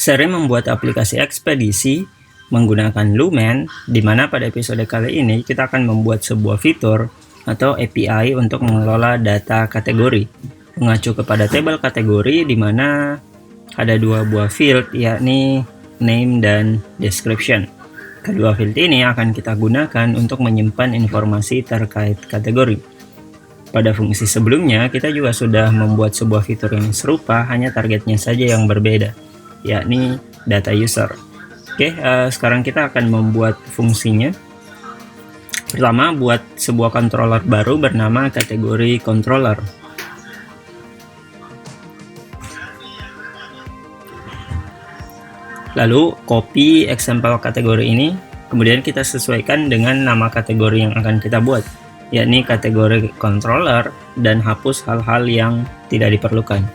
Seri membuat aplikasi ekspedisi menggunakan Lumen, di mana pada episode kali ini kita akan membuat sebuah fitur atau API untuk mengelola data kategori, mengacu kepada tabel kategori di mana ada dua buah field, yakni name dan description. Kedua field ini akan kita gunakan untuk menyimpan informasi terkait kategori. Pada fungsi sebelumnya, kita juga sudah membuat sebuah fitur yang serupa, hanya targetnya saja yang berbeda, yakni data user. Oke, sekarang kita akan membuat fungsinya. Pertama, buat sebuah controller baru bernama kategori controller. Lalu copy example kategori ini, kemudian kita sesuaikan dengan nama kategori yang akan kita buat, yakni kategori controller, dan hapus hal-hal yang tidak diperlukan.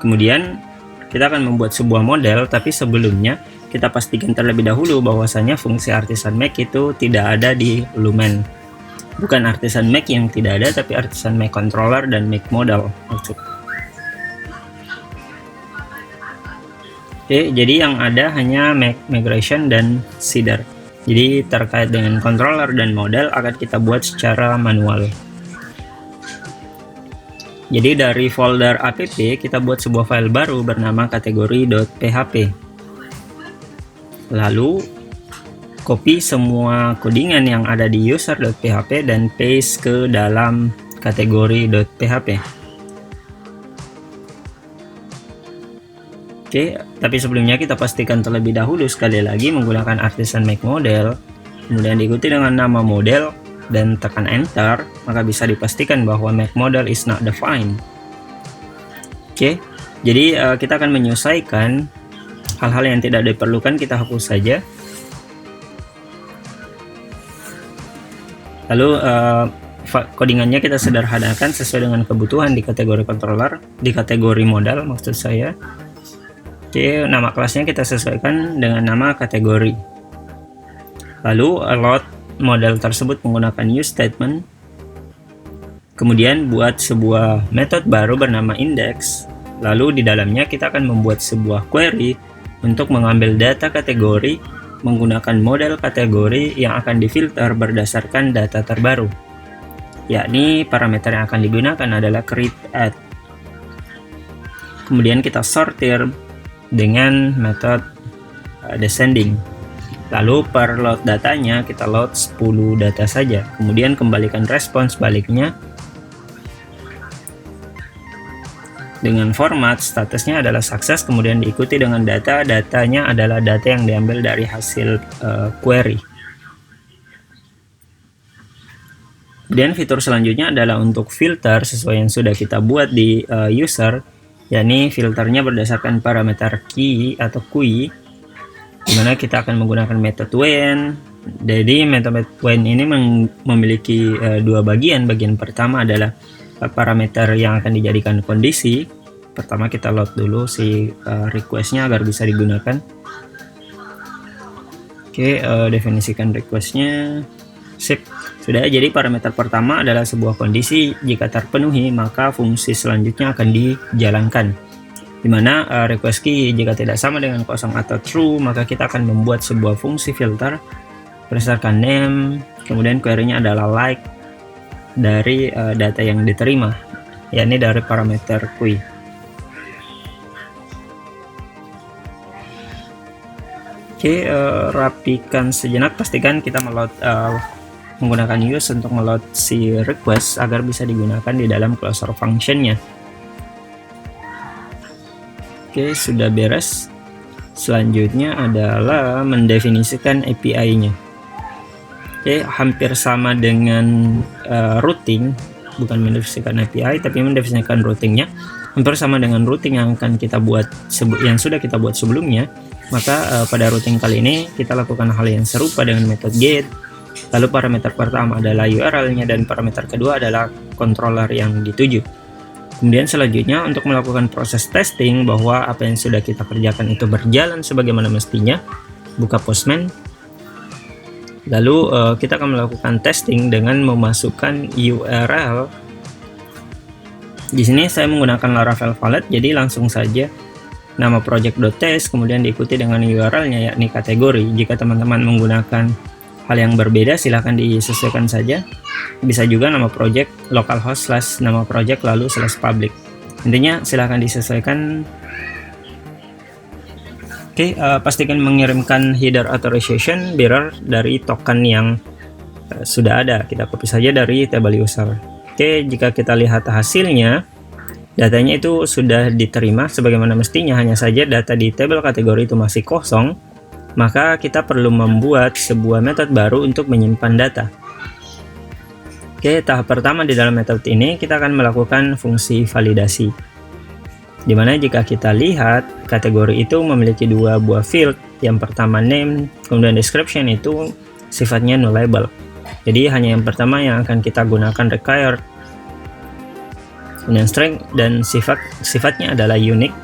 Kemudian kita akan membuat sebuah model, tapi sebelumnya kita pastikan terlebih dahulu bahwasanya fungsi artisan make itu tidak ada di Lumen. Bukan artisan make yang tidak ada, tapi artisan make controller dan make model maksud. Oke, jadi yang ada hanya make migration dan seeder. Jadi terkait dengan controller dan model akan kita buat secara manual. Jadi dari folder app kita buat sebuah file baru bernama kategori.php. Lalu copy semua codingan yang ada di user.php dan paste ke dalam kategori.php. Oke, tapi sebelumnya kita pastikan terlebih dahulu sekali lagi menggunakan artisan make model, kemudian diikuti dengan nama model dan tekan enter, maka bisa dipastikan bahwa make model is not defined. Oke, jadi kita akan menyesuaikan hal-hal yang tidak diperlukan, kita hapus saja. Lalu codingannya kita sederhanakan sesuai dengan kebutuhan di kategori controller, di kategori model maksud saya. Oke, nama kelasnya kita sesuaikan dengan nama kategori. Lalu load model tersebut menggunakan use statement. Kemudian buat sebuah method baru bernama index. Lalu di dalamnya kita akan membuat sebuah query untuk mengambil data kategori menggunakan model kategori yang akan difilter berdasarkan data terbaru. Yakni parameter yang akan digunakan adalah create add. Kemudian kita sortir dengan metode descending. Lalu per load datanya kita load 10 data saja, kemudian kembalikan respons baliknya dengan format statusnya adalah sukses, kemudian diikuti dengan datanya adalah data yang diambil dari hasil query. Kemudian fitur selanjutnya adalah untuk filter sesuai yang sudah kita buat di user, yakni filternya berdasarkan parameter key atau QI, dimana kita akan menggunakan method when. Jadi method when ini memiliki dua bagian. Bagian pertama adalah parameter yang akan dijadikan kondisi. Pertama kita load dulu si requestnya agar bisa digunakan. Oke, definisikan requestnya. Sip, sudah. Jadi parameter pertama adalah sebuah kondisi, jika terpenuhi maka fungsi selanjutnya akan dijalankan, dimana request key jika tidak sama dengan kosong atau true maka kita akan membuat sebuah fungsi filter berdasarkan name, kemudian query-nya adalah like dari data yang diterima, yakni dari parameter QI. Oke, rapikan sejenak, pastikan kita meload menggunakan use untuk meload si request agar bisa digunakan di dalam closure function-nya. Oke, sudah beres. Selanjutnya adalah mendefinisikan API-nya. Oke, hampir sama dengan routing, bukan mendefinisikan API tapi mendefinisikan routingnya. Hampir sama dengan routing yang akan kita buat yang sudah kita buat sebelumnya. Maka pada routing kali ini kita lakukan hal yang serupa dengan metode get. Lalu parameter pertama adalah URL-nya dan parameter kedua adalah controller yang dituju. Kemudian selanjutnya untuk melakukan proses testing bahwa apa yang sudah kita kerjakan itu berjalan sebagaimana mestinya, buka Postman. Lalu kita akan melakukan testing dengan memasukkan URL. Di sini saya menggunakan Laravel Valet, jadi langsung saja nama project.test, kemudian diikuti dengan URL-nya yakni kategori. Jika teman-teman menggunakan hal yang berbeda, silahkan disesuaikan saja. Bisa juga nama project localhost / nama project lalu /public. Intinya silahkan disesuaikan. Oke, pastikan mengirimkan header authorization bearer dari token yang sudah ada. Kita copy saja dari table user. Oke, jika kita lihat hasilnya, datanya itu sudah diterima sebagaimana mestinya, hanya saja data di tabel kategori itu masih kosong, maka kita perlu membuat sebuah metode baru untuk menyimpan data. Oke, tahap pertama di dalam metode ini kita akan melakukan fungsi validasi, dimana jika kita lihat kategori itu memiliki dua buah field. Yang pertama name, kemudian description itu sifatnya nullable. Jadi hanya yang pertama yang akan kita gunakan required. Kemudian strength dan sifatnya adalah unique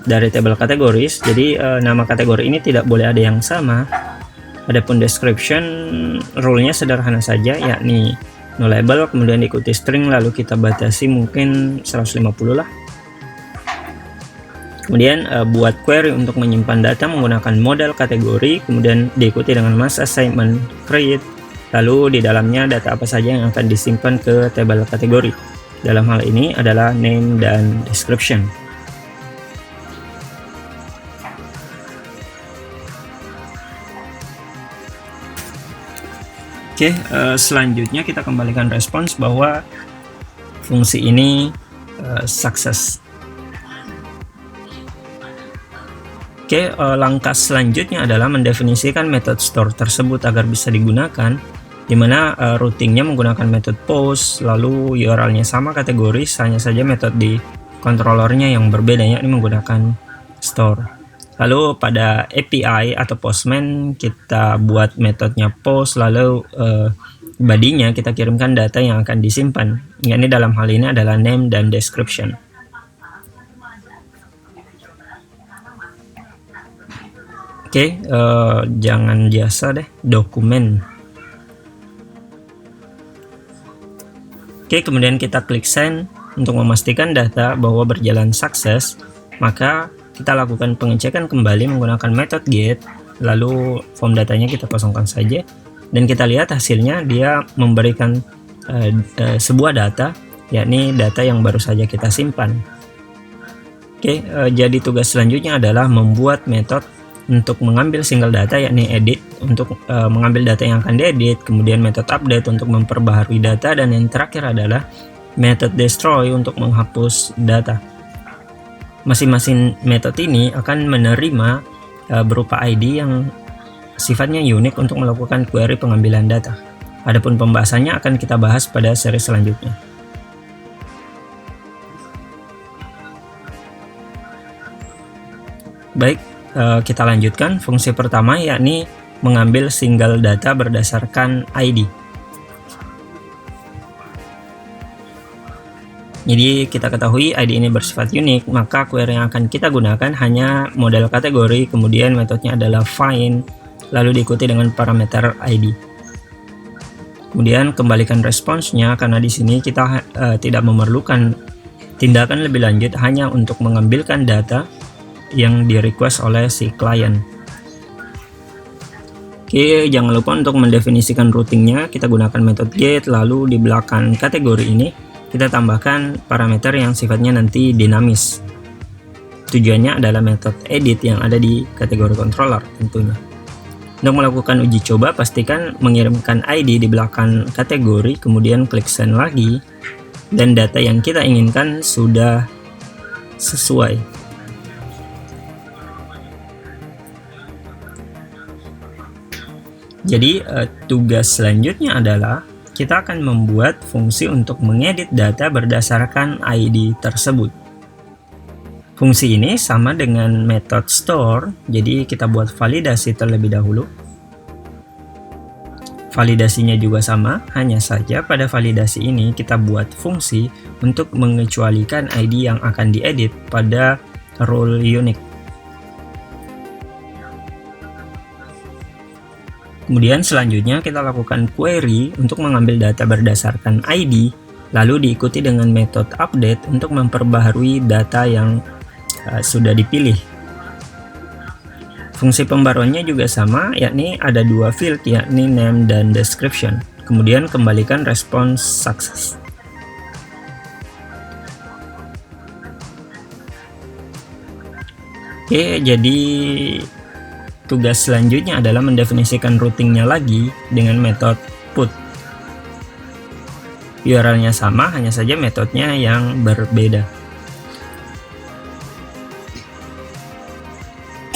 dari tabel kategoris. Jadi nama kategori ini tidak boleh ada yang sama. Adapun description rule-nya sederhana saja, yakni nullable kemudian diikuti string lalu kita batasi mungkin 150 lah. Kemudian buat query untuk menyimpan data menggunakan model kategori, kemudian diikuti dengan mass assignment create. Lalu di dalamnya data apa saja yang akan disimpan ke tabel kategori. Dalam hal ini adalah name dan description. Oke, selanjutnya kita kembalikan respons bahwa fungsi ini sukses. Oke, langkah selanjutnya adalah mendefinisikan metode store tersebut agar bisa digunakan, di mana routingnya menggunakan metode post, lalu URL-nya sama kategori, hanya saja metode di controllernya yang berbeda, yakni menggunakan store. Lalu pada API atau Postman kita buat metodenya post, lalu body-nya kita kirimkan data yang akan disimpan, yakni dalam hal ini adalah name dan description. Oke, jangan jasa deh, dokumen. Oke, kemudian kita klik send untuk memastikan data bahwa berjalan sukses. Maka kita lakukan pengecekan kembali menggunakan metode get, lalu form datanya kita kosongkan saja, dan kita lihat hasilnya dia memberikan sebuah data, yakni data yang baru saja kita simpan. Oke, jadi tugas selanjutnya adalah membuat metode untuk mengambil single data, yakni edit untuk mengambil data yang akan diedit, kemudian metode update untuk memperbaharui data, dan yang terakhir adalah metode destroy untuk menghapus data. Masing-masing metode ini akan menerima berupa ID yang sifatnya unik untuk melakukan query pengambilan data. Adapun pembahasannya akan kita bahas pada seri selanjutnya. Baik, kita lanjutkan fungsi pertama, yakni mengambil single data berdasarkan ID. Jadi kita ketahui ID ini bersifat unik, maka query yang akan kita gunakan hanya model kategori, kemudian metodenya adalah find, lalu diikuti dengan parameter ID. Kemudian kembalikan responsnya, karena di sini kita tidak memerlukan tindakan lebih lanjut, hanya untuk mengambilkan data yang di request oleh si klien. Oke, jangan lupa untuk mendefinisikan routingnya, kita gunakan metode get, lalu di belakang kategori ini kita tambahkan parameter yang sifatnya nanti dinamis. Tujuannya adalah metode edit yang ada di kategori controller tentunya. Untuk melakukan uji coba, pastikan mengirimkan ID di belakang kategori, kemudian klik send lagi, dan data yang kita inginkan sudah sesuai. Jadi tugas selanjutnya adalah kita akan membuat fungsi untuk mengedit data berdasarkan ID tersebut. Fungsi ini sama dengan metode store, jadi kita buat validasi terlebih dahulu. Validasinya juga sama, hanya saja pada validasi ini kita buat fungsi untuk mengecualikan ID yang akan diedit pada role unique. Kemudian selanjutnya kita lakukan query untuk mengambil data berdasarkan ID, lalu diikuti dengan metode update untuk memperbaharui data yang sudah dipilih. Fungsi pembaruannya juga sama, yakni ada dua field, yakni name dan description. Kemudian kembalikan response success. Oke, jadi tugas selanjutnya adalah mendefinisikan routingnya lagi dengan metode put. URL-nya sama, hanya saja metodenya yang berbeda.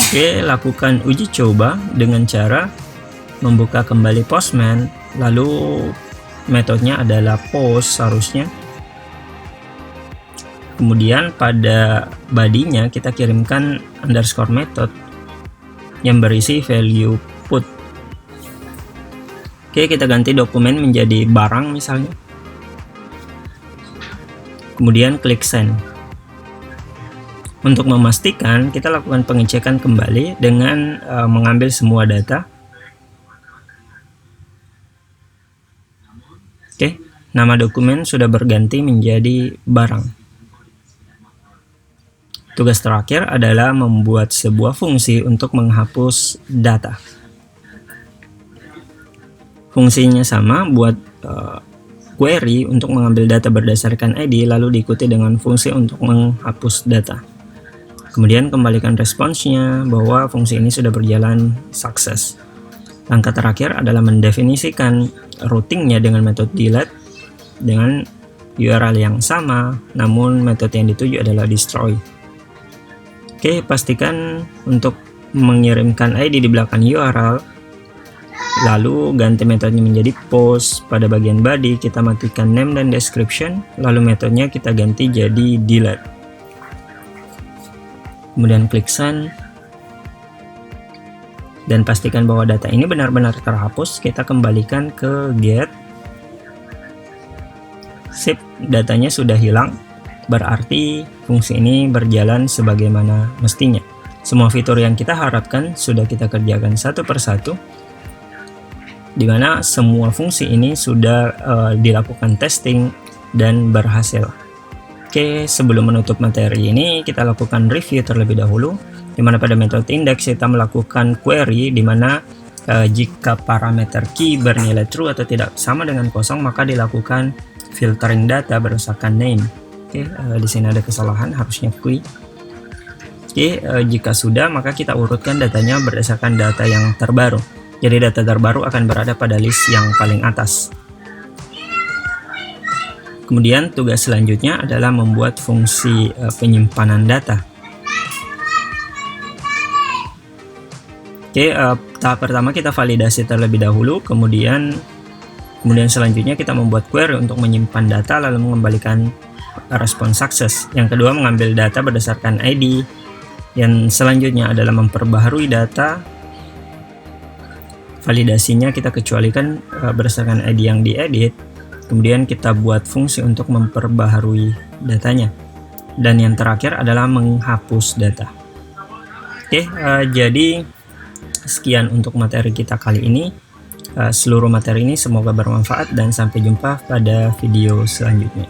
Oke, lakukan uji coba dengan cara membuka kembali Postman, lalu metodenya adalah post harusnya. Kemudian pada body-nya kita kirimkan underscore method yang berisi value put. Oke, kita ganti dokumen menjadi barang misalnya. Kemudian klik send. Untuk memastikan, kita lakukan pengecekan kembali dengan mengambil semua data. Oke, nama dokumen sudah berganti menjadi barang. Tugas terakhir adalah membuat sebuah fungsi untuk menghapus data. Fungsinya sama, buat query untuk mengambil data berdasarkan ID, lalu diikuti dengan fungsi untuk menghapus data. Kemudian kembalikan responsnya bahwa fungsi ini sudah berjalan sukses. Langkah terakhir adalah mendefinisikan routingnya dengan metode delete dengan URL yang sama, namun metode yang dituju adalah destroy. Oke, pastikan untuk mengirimkan ID di belakang URL, lalu ganti metodenya menjadi post. Pada bagian body kita matikan name dan description, lalu metodenya kita ganti jadi delete. Kemudian klik send dan pastikan bahwa data ini benar-benar terhapus. Kita kembalikan ke get. Sip, datanya sudah hilang, berarti fungsi ini berjalan sebagaimana mestinya. Semua fitur yang kita harapkan sudah kita kerjakan satu persatu, di mana semua fungsi ini sudah dilakukan testing dan berhasil. Oke, sebelum menutup materi ini, kita lakukan review terlebih dahulu, di mana pada metode index kita melakukan query, di mana jika parameter key bernilai true atau tidak sama dengan kosong, maka dilakukan filtering data berdasarkan name. Oke, di sini ada kesalahan, harusnya key. Oke, jika sudah, maka kita urutkan datanya berdasarkan data yang terbaru. Jadi data terbaru akan berada pada list yang paling atas. Kemudian tugas selanjutnya adalah membuat fungsi penyimpanan data. Oke, tahap pertama kita validasi terlebih dahulu, kemudian selanjutnya kita membuat query untuk menyimpan data lalu mengembalikan respon sukses. Yang kedua, mengambil data berdasarkan ID. Yang selanjutnya adalah memperbaharui data. Validasinya kita kecualikan berdasarkan ID yang diedit. Kemudian kita buat fungsi untuk memperbaharui datanya. Dan yang terakhir adalah menghapus data. Oke, jadi sekian untuk materi kita kali ini. Seluruh materi ini semoga bermanfaat dan sampai jumpa pada video selanjutnya.